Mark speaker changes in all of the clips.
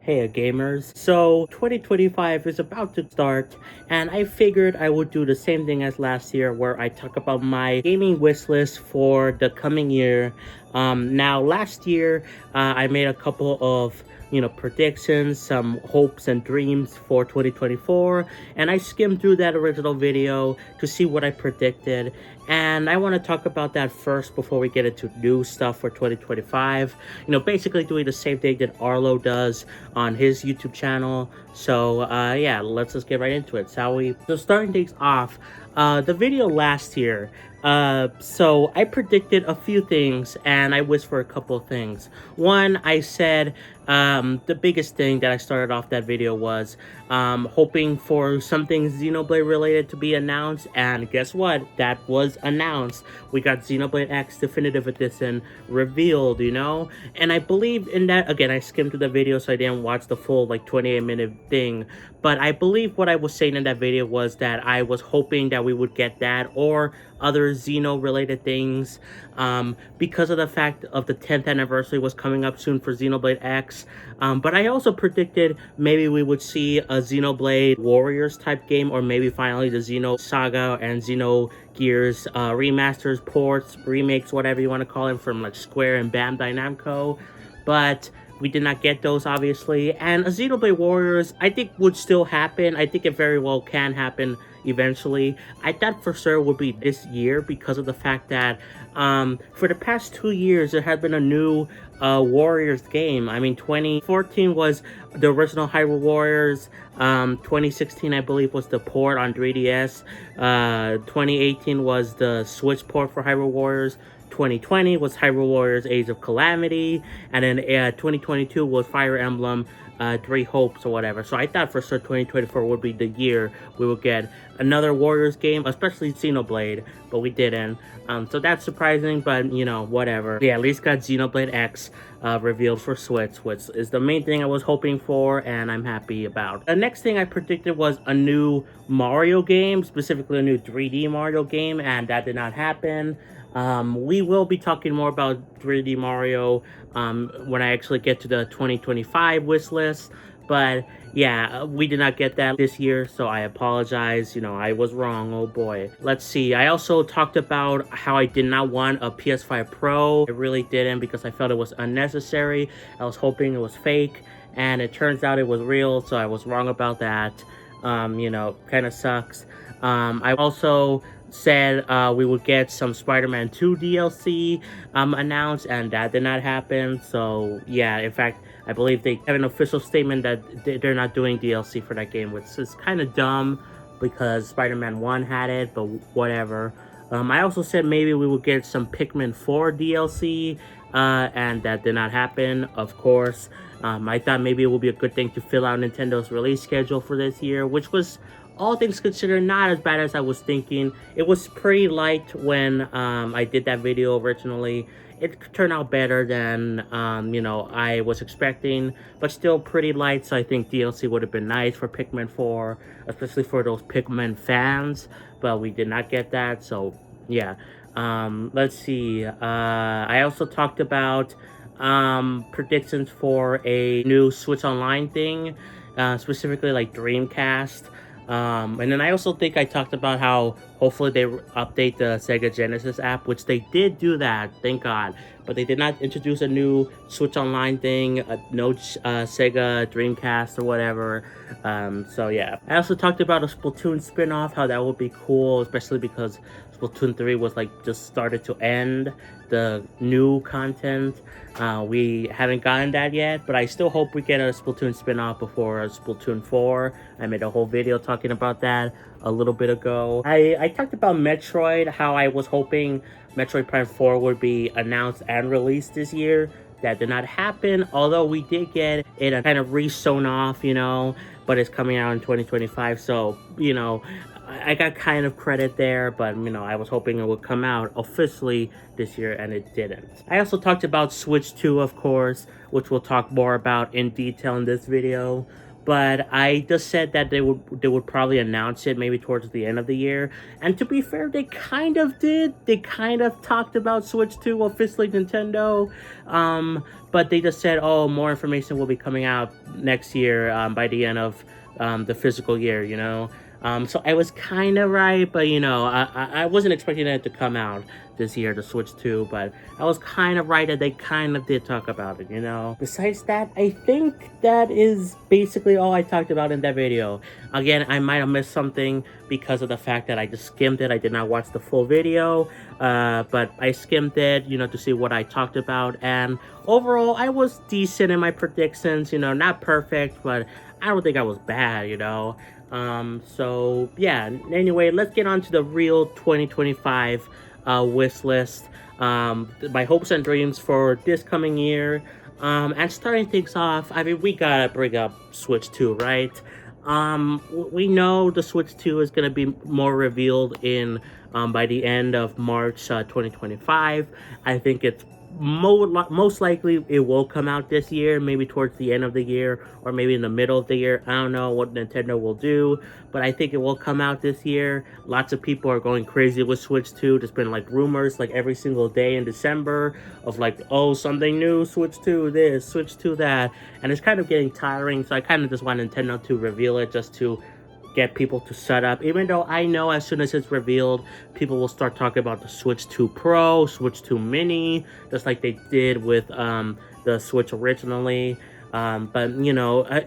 Speaker 1: Hey gamers. So 2025 is about to start and I figured I would do the same thing as last year where I talk about my gaming wish list for the coming year. Now last year I made a couple of predictions, some hopes and dreams for 2024, and I skimmed through that original video to see what I predicted, and I want to talk about that first before we get into new stuff for 2025. Basically doing the same thing that Arlo does on his YouTube channel. So yeah, let's just get right into it, shall we? So starting things off, the video last year, so I predicted a few things and I wished for a couple of things. One, I said the biggest thing that I started off that video was hoping for something Xenoblade related to be announced, and guess what? That was announced. We got Xenoblade X Definitive Edition revealed, and I believe in that. Again, I skimmed through the video, so I didn't watch the full 28-minute thing, but I believe what I was saying in that video was that I was hoping that we would get that or other Xeno related things, because of the fact of the 10th anniversary was coming up soon for Xenoblade X. But I also predicted maybe we would see a Xenoblade Warriors type game, or maybe finally the Xeno Saga and Xenogears remasters, ports, remakes, whatever you want to call them, from Square and Bandai Namco. But we did not get those, obviously. And a Xenoblade Warriors, I think, would still happen. I think it very well can happen eventually. I thought for sure it would be this year because of the fact that for the past 2 years, there had been a new Warriors game. I mean, 2014 was the original Hyrule Warriors. 2016, I believe, was the port on 3DS. 2018 was the Switch port for Hyrule Warriors. 2020 was Hyrule Warriors Age of Calamity, and then 2022 was Fire Emblem Three Hopes or whatever. So I thought for sure 2024 would be the year we would get another Warriors game, especially Xenoblade, but we didn't. So that's surprising, but whatever. Yeah, at least got Xenoblade X revealed for Switch, which is the main thing I was hoping for, and I'm happy about. The next thing I predicted was a new Mario game, specifically a new 3D Mario game, and that did not happen. We will be talking more about 3D Mario when I actually get to the 2025 wish list. But yeah, we did not get that this year, so I apologize. I was wrong. Oh boy. Let's see. I also talked about how I did not want a PS5 Pro. I really didn't, because I felt it was unnecessary. I was hoping it was fake, and it turns out it was real, so I was wrong about that. Kind of sucks. I also said we would get some Spider-Man 2 DLC announced, and that did not happen. So yeah, in fact, I believe they have an official statement that they're not doing DLC for that game, which is kind of dumb because Spider-Man 1 had it, but whatever. I also said maybe we would get some Pikmin 4 DLC, and that did not happen, of course. I thought maybe it would be a good thing to fill out Nintendo's release schedule for this year, which was, all things considered, not as bad as I was thinking. It was pretty light when I did that video originally. It turned out better than I was expecting, but still pretty light. So I think DLC would have been nice for Pikmin 4, especially for those Pikmin fans. But we did not get that, so yeah. Let's see. I also talked about predictions for a new Switch Online thing, specifically Dreamcast. And then I also think I talked about how hopefully they update the Sega Genesis app, which they did do that, thank God. But they did not introduce a new Switch Online thing, no Sega Dreamcast or whatever. So yeah. I also talked about a Splatoon spin-off, how that would be cool, especially because Splatoon 3 was just started to end the new content. We haven't gotten that yet, but I still hope we get a Splatoon spin-off before Splatoon 4. I made a whole video talking about that a little bit ago. I talked about Metroid, how I was hoping Metroid Prime 4 would be announced and released this year. That did not happen, although we did get it kind of re-sewn off, but it's coming out in 2025, so, I got kind of credit there, but I was hoping it would come out officially this year, and it didn't. I also talked about Switch 2, of course, which we'll talk more about in detail in this video. but I just said that they would probably announce it maybe towards the end of the year. And to be fair, they kind of did. They kind of talked about Switch 2 officially Nintendo, but they just said, oh, more information will be coming out next year, by the end of the physical year. So I was kind of right, but I wasn't expecting that to come out this year, the Switch 2, but I was kind of right that they kind of did talk about it. Besides that, I think that is basically all I talked about in that video. Again, I might have missed something because of the fact that I just skimmed it. I did not watch the full video, but I skimmed it, to see what I talked about, and overall, I was decent in my predictions, not perfect, but I don't think I was bad. So yeah, anyway, let's get on to the real 2025 wish list. My hopes and dreams for this coming year. And starting things off, I mean, we gotta bring up Switch 2, right? We know the Switch 2 is gonna be more revealed in by the end of March 2025. I think it's most likely it will come out this year, maybe towards the end of the year or maybe in the middle of the year. I don't know what Nintendo will do, but I think it will come out this year. Lots of people are going crazy with Switch 2. There's been like rumors like every single day in December of like, oh, something new, Switch 2 this, Switch 2 that, and it's kind of getting tiring. So I kind of just want Nintendo to reveal it just to get people to set up, even though I know as soon as it's revealed, people will start talking about the Switch 2 Pro, Switch 2 Mini, just like they did with the Switch originally. But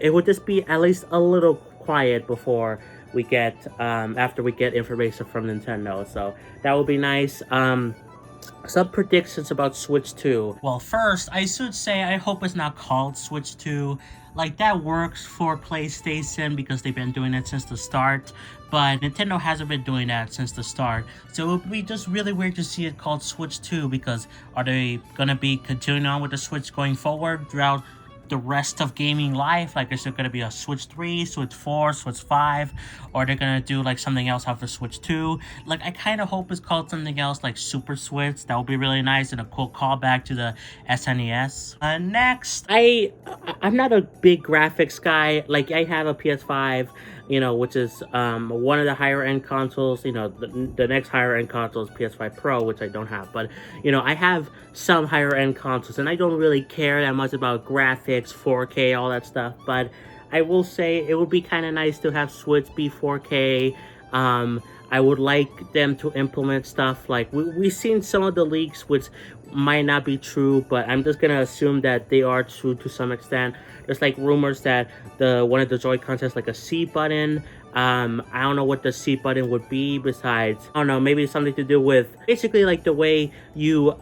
Speaker 1: it would just be at least a little quiet before we get after we get information from Nintendo. So that would be nice. Some predictions about Switch 2. Well, first, I should say I hope it's not called Switch 2. Like, that works for PlayStation because they've been doing it since the start, but Nintendo hasn't been doing that since the start. So it would be just really weird to see it called Switch 2 because are they gonna be continuing on with the Switch going forward throughout the rest of gaming life? Like, is there gonna be a Switch 3, Switch 4, Switch 5, or they're gonna do like something else after Switch 2? Like, I kind of hope it's called something else like Super Switch. That would be really nice and a cool callback to the SNES. Next, I'm not a big graphics guy. Like, I have a PS5, which is one of the higher end consoles. The next higher end console is PS5 Pro, which I don't have, but I have some higher end consoles and I don't really care that much about graphics, 4K, all that stuff, but I will say it would be kind of nice to have Switch be 4K. I would like them to implement stuff like we've seen some of the leaks which might not be true, but I'm just gonna assume that they are true to some extent. There's like rumors that one of the Joy-Cons has like a C button. I don't know what the C button would be besides, I don't know, maybe something to do with basically like the way you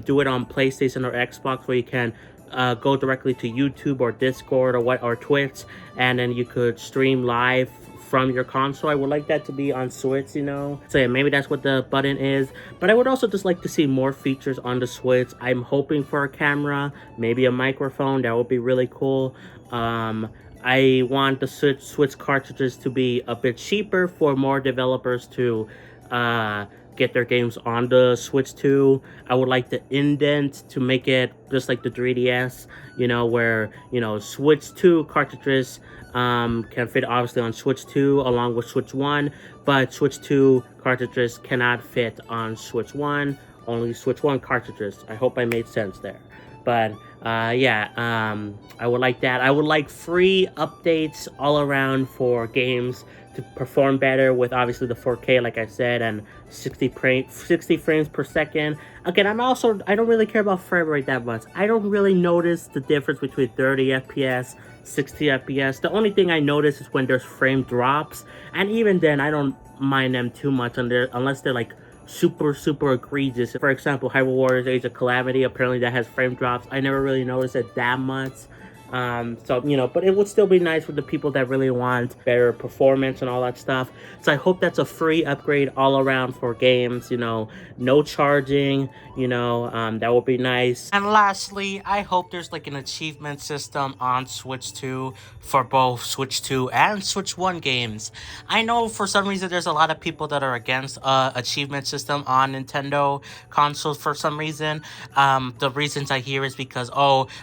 Speaker 1: do it on PlayStation or Xbox, where you can go directly to YouTube or Discord or Twitch, and then you could stream live from your console. I would like that to be on Switch, So yeah, maybe that's what the button is. But I would also just like to see more features on the Switch. I'm hoping for a camera, maybe a microphone. That would be really cool. I want the Switch cartridges to be a bit cheaper for more developers to get their games on the Switch 2. I would like the indent to make it just like the 3DS, where, Switch 2 cartridges can fit obviously on Switch 2 along with Switch 1, but Switch 2 cartridges cannot fit on Switch 1, only Switch 1 cartridges. I hope I made sense there. But yeah, I would like that. I would like free updates all around for games to perform better with obviously the 4K, like I said, and 60 frames per second. Again, I don't really care about frame rate that much. I don't really notice the difference between 30 FPS, 60 FPS. The only thing I notice is when there's frame drops, and even then, I don't mind them too much unless they're like super egregious. For example, Hyrule Warriors Age of Calamity, apparently that has frame drops. I never really noticed it that much. So, but it would still be nice for the people that really want better performance and all that stuff. So I hope that's a free upgrade all around for games, no charging, that would be nice. And lastly, I hope there's like an achievement system on Switch 2 for both Switch 2 and Switch 1 games. I know for some reason there's a lot of people that are against achievement system on Nintendo consoles for some reason. The reasons I hear is because,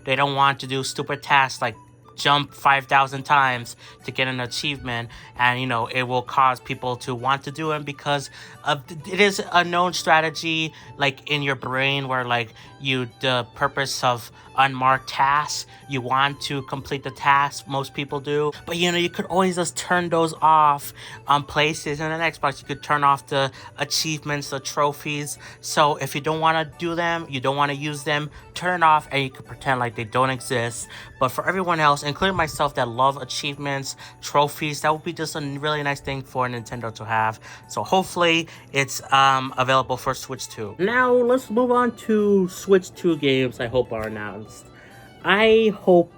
Speaker 1: they don't want to do stupid tasks like jump 5,000 times to get an achievement, and it will cause people to want to do it because it is a known strategy, like in your brain, where like the purpose of unmarked tasks, you want to complete the task, most people do, but you could always just turn those off on PlayStation and Xbox. You could turn off the achievements, the trophies. So if you don't want to do them, you don't want to use them, turn it off and you can pretend like they don't exist. But for everyone else, including myself, that love achievements, trophies, that would be just a really nice thing for Nintendo to have. So hopefully it's available for Switch 2. Now let's move on to Switch 2 games I hope are announced. I hope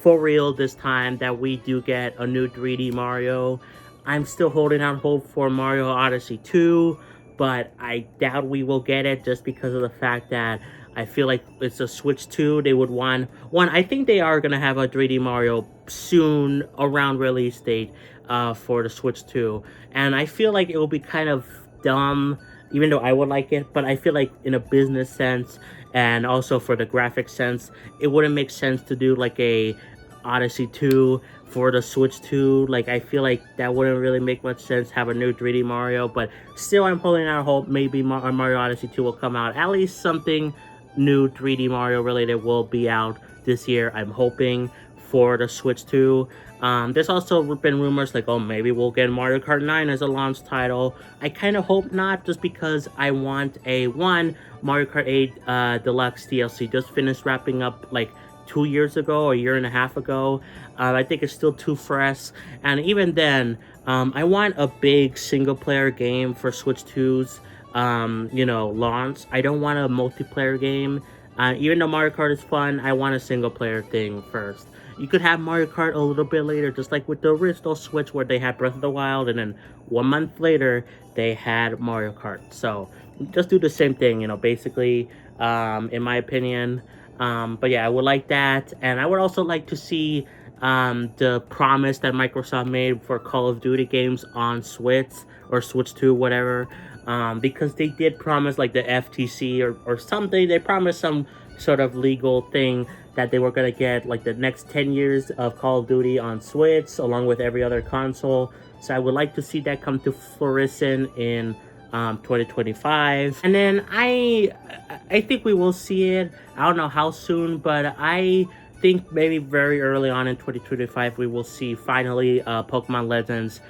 Speaker 1: for real this time that we do get a new 3D Mario. I'm still holding out hope for Mario Odyssey 2, but I doubt we will get it just because of the fact that I feel like it's a Switch 2. They would want... One, I think they are going to have a 3D Mario soon around release date for the Switch 2. And I feel like it will be kind of dumb, even though I would like it, but I feel like in a business sense and also for the graphic sense, it wouldn't make sense to do like a Odyssey 2 for the Switch 2. Like, I feel like that wouldn't really make much sense, have a new 3D Mario, but still I'm holding out hope maybe Mario Odyssey 2 will come out. At least something new 3D Mario related will be out this year, I'm hoping, for the Switch 2. There's also been rumors like, oh, maybe we'll get Mario Kart 9 as a launch title. I kind of hope not, just because I want Mario Kart 8 Deluxe DLC just finished wrapping up like 2 years ago, or a year and a half ago. I think it's still too fresh, and even then, I want a big single-player game for Switch 2's launch. I don't want a multiplayer game. Even though Mario Kart is fun, I want a single-player thing first. You could have Mario Kart a little bit later, just like with the original Switch where they had Breath of the Wild, and then 1 month later, they had Mario Kart. So, just do the same thing, basically, in my opinion. But yeah, I would like that. And I would also like to see the promise that Microsoft made for Call of Duty games on Switch, or Switch 2, whatever. Because they did promise like the FTC or something. They promised some sort of legal thing that they were going to get like the next 10 years of Call of Duty on Switch along with every other console. So I would like to see that come to fruition in 2025. And then I think we will see it. I don't know how soon, but I think maybe very early on in 2025 we will see finally Pokemon Legends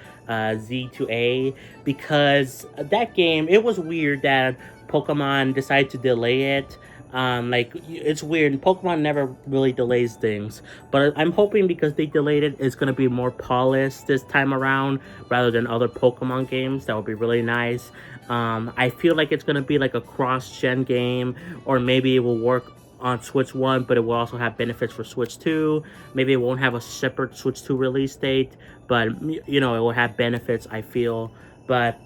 Speaker 1: Z to A, because that game, it was weird that Pokemon decided to delay it. It's weird. Pokemon never really delays things, but I'm hoping because they delayed it, it's going to be more polished this time around rather than other Pokemon games. That would be really nice. I feel like it's going to be like a cross-gen game, or maybe it will work on Switch 1, but it will also have benefits for Switch 2. Maybe it won't have a separate Switch 2 release date, but, it will have benefits, I feel. But,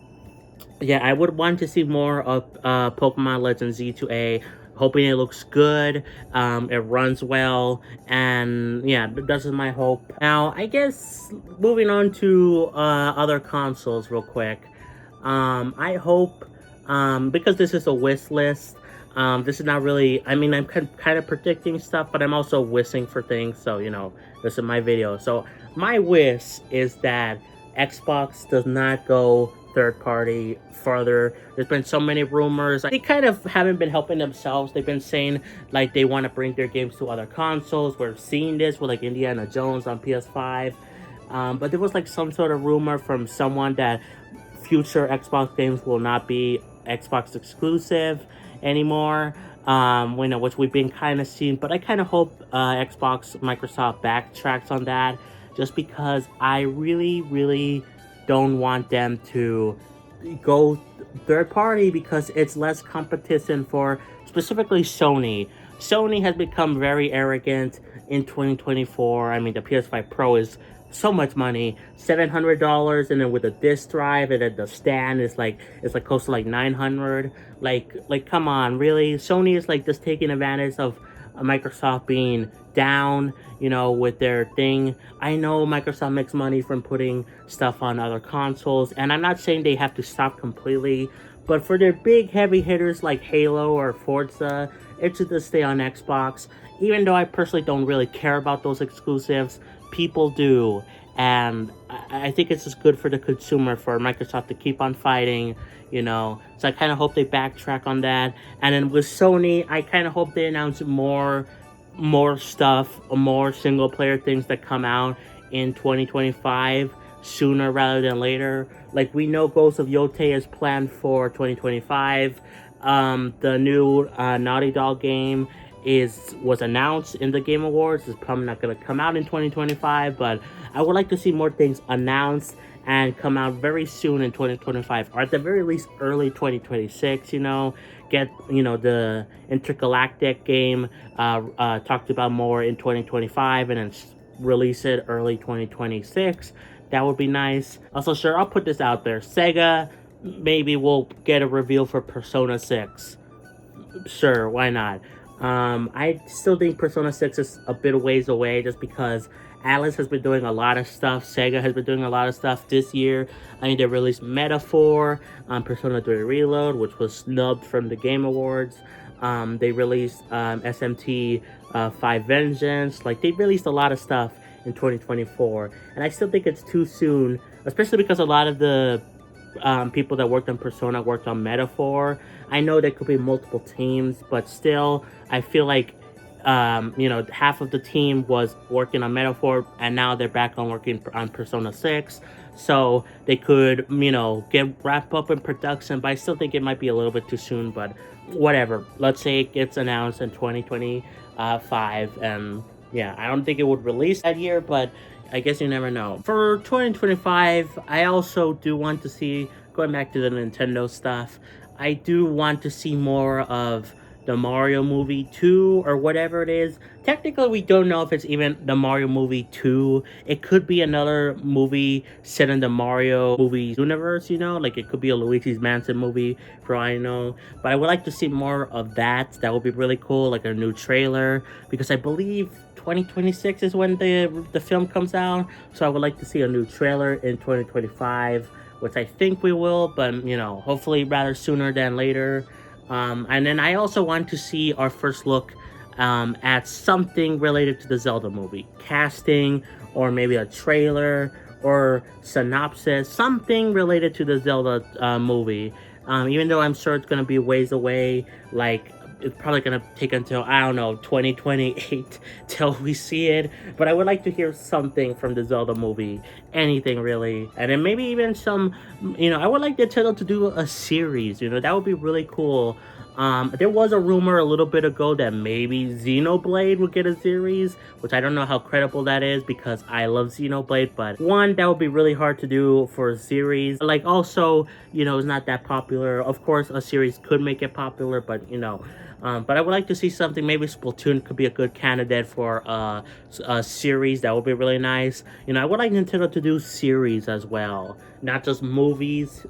Speaker 1: yeah, I would want to see more of Pokemon Legends Z2A. Hoping it looks good, it runs well, and yeah, that's my hope. Now, I guess, moving on to other consoles real quick. I hope, because this is a wish list, this is not really, I mean, I'm kind of predicting stuff, but I'm also wishing for things, so, this is my video. So, my wish is that Xbox does not go third-party further. There's been so many rumors. They kind of haven't been helping themselves. They've been saying, like, they want to bring their games to other consoles. We're seeing this with, like, Indiana Jones on PS5. But there was, like, some sort of rumor from someone that future Xbox games will not be Xbox exclusive anymore, which we've been kind of seeing. But I kind of hope Microsoft backtracks on that, just because I really, really don't want them to go third party, because it's less competition for specifically Sony. Sony has become very arrogant in 2024. I mean, the PS5 Pro is so much money, $700, and then with a disc drive, and then the stand is like, it's like close to like $900. Like come on, really? Sony is like just taking advantage of Microsoft being down, with their thing. I know Microsoft makes money from putting stuff on other consoles, and I'm not saying they have to stop completely, But for their big heavy hitters like Halo or Forza, it should just stay on Xbox. Even though I personally don't really care about those exclusives, people do. And I think it's just good for the consumer for Microsoft to keep on fighting, you know. So I kind of hope they backtrack on that. And then with Sony, I kind of hope they announce more stuff, more single player things that come out in 2025 sooner rather than later. Like we know Ghost of Yote is planned for 2025. The new Naughty Dog game was announced in the Game Awards. It's probably not going to come out in 2025, but I would like to see more things announced and come out very soon in 2025, or at the very least early 2026, you know. Get, you know, the Intergalactic game talked about more in 2025 and then release it early 2026. That would be nice. Also, sure, I'll put this out there. Sega, maybe we'll get a reveal for Persona 6. Sure, why not? I still think Persona 6 is a bit of ways away just because Atlas has been doing a lot of stuff. Sega has been doing a lot of stuff this year. I mean, they released Metaphor, Persona 3 Reload, which was snubbed from the Game Awards. They released SMT 5 Vengeance. Like, they released a lot of stuff in 2024. And I still think it's too soon, especially because a lot of the people that worked on Persona worked on Metaphor. I know there could be multiple teams, but still, I feel like you know, half of the team was working on Metaphor, and now they're back on working on Persona 6. So they could, you know, get wrapped up in production, but I still think it might be a little bit too soon, but whatever. Let's say it gets announced in 2025, and yeah, I don't think it would release that year, but I guess you never know. For 2025, I also do want to see, going back to the Nintendo stuff, I do want to see more of the Mario movie 2 or whatever it is. Technically, we don't know if it's even the Mario movie 2. It could be another movie set in the Mario movie universe, you know? Like, it could be a Luigi's Mansion movie, for all I know. But I would like to see more of that. That would be really cool, like a new trailer. Because I believe 2026 is when the film comes out. So I would like to see a new trailer in 2025, which I think we will. But, you know, hopefully rather sooner than later. And then I also want to see our first look at something related to the Zelda movie. Casting, or maybe a trailer, or synopsis, something related to the Zelda movie. Even though I'm sure it's going to be ways away, like, it's probably going to take until, I don't know, 2028 till we see it. But I would like to hear something from the Zelda movie. Anything, really. And then maybe even some, you know, I would like Nintendo to do a series, you know, that would be really cool. There was a rumor a little bit ago that maybe Xenoblade would get a series, which I don't know how credible that is because I love Xenoblade, but one, that would be really hard to do for a series. Like, also, you know, it's not that popular. Of course, a series could make it popular, but, you know, but I would like to see something. Maybe Splatoon could be a good candidate for a series. That would be really nice. You know, I would like Nintendo to do series as well, not just movies.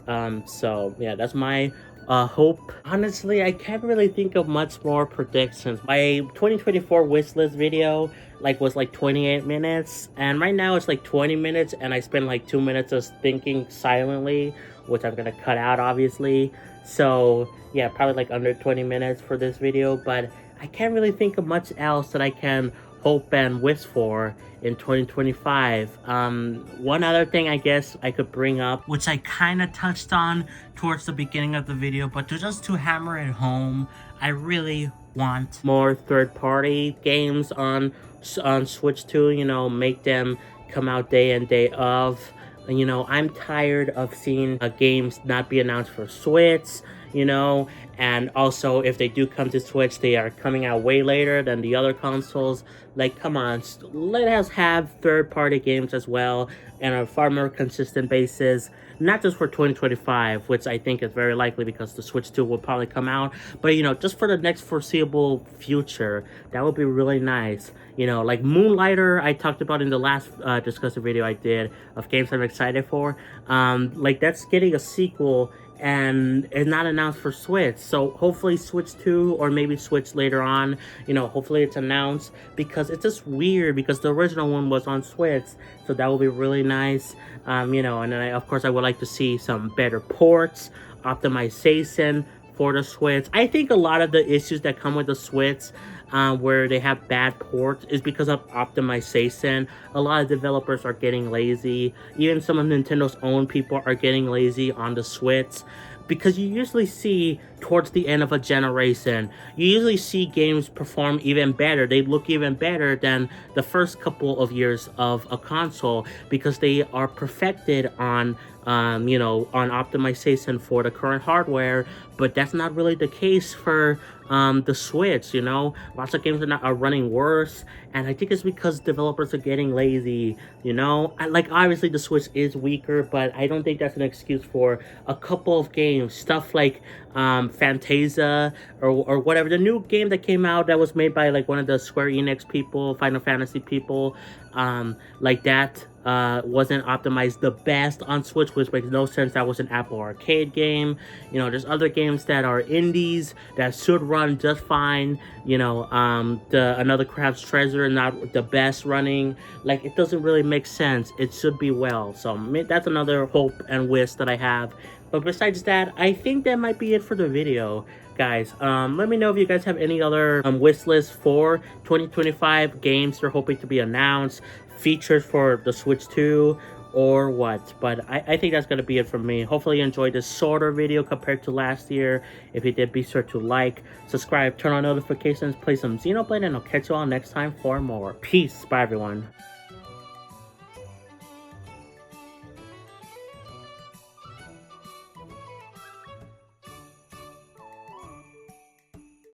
Speaker 1: So yeah, that's my hope. Honestly, I can't really think of much more predictions. My 2024 wish list video was like 28 minutes, and right now it's like 20 minutes, and I spend like 2 minutes just thinking silently, which I'm gonna cut out obviously. So yeah, probably like under 20 minutes for this video, but I can't really think of much else that I can hope and wish for in 2025. One other thing I guess I could bring up, which I kind of touched on towards the beginning of the video, but just to hammer it home, I really want more third-party games on Switch 2, you know, make them come out day in, day of. You know, I'm tired of seeing games not be announced for Switch, you know, and also if they do come to Switch, they are coming out way later than the other consoles. Like, come on, let us have third-party games as well on a far more consistent basis, not just for 2025, which I think is very likely because the Switch 2 will probably come out, but, you know, just for the next foreseeable future, that would be really nice. You know, like Moonlighter, I talked about in the last discussion video I did of games I'm excited for. Like, that's getting a sequel and it's not announced for Switch, so hopefully Switch 2 or maybe Switch later on, you know, hopefully it's announced, because it's just weird because the original one was on Switch, so that would be really nice. You know, and then of course I would like to see some better ports optimization for the Switch. I think a lot of the issues that come with the Switch, where they have bad ports, is because of optimization. A lot of developers are getting lazy. Even some of Nintendo's own people are getting lazy on the Switch, because you usually see towards the end of a generation, you usually see games perform even better. They look even better than the first couple of years of a console, because they are perfected on on optimization for the current hardware. But that's not really the case for the Switch. Lots of games are running worse, and I think it's because developers are getting lazy. Like, obviously the Switch is weaker, but I don't think that's an excuse for a couple of games, stuff like Fantasia, or whatever, the new game that came out that was made by like one of the Square Enix people, Final Fantasy people, like that wasn't optimized the best on Switch, which makes no sense. That was an Apple Arcade game. There's other games that are indies that should run just fine. Another Crafts Treasure, not the best running. Like, it doesn't really make sense. It should be well. So that's another hope and wish that I have. But besides that, I think that might be it for the video, guys. Let me know if you guys have any other wish lists for 2025 games you're hoping to be announced, features for the Switch 2, or what. But I think that's going to be it from me. Hopefully you enjoyed this shorter video compared to last year. If you did, be sure to like, subscribe, turn on notifications, play some Xenoblade, and I'll catch you all next time for more. Peace. Bye, everyone.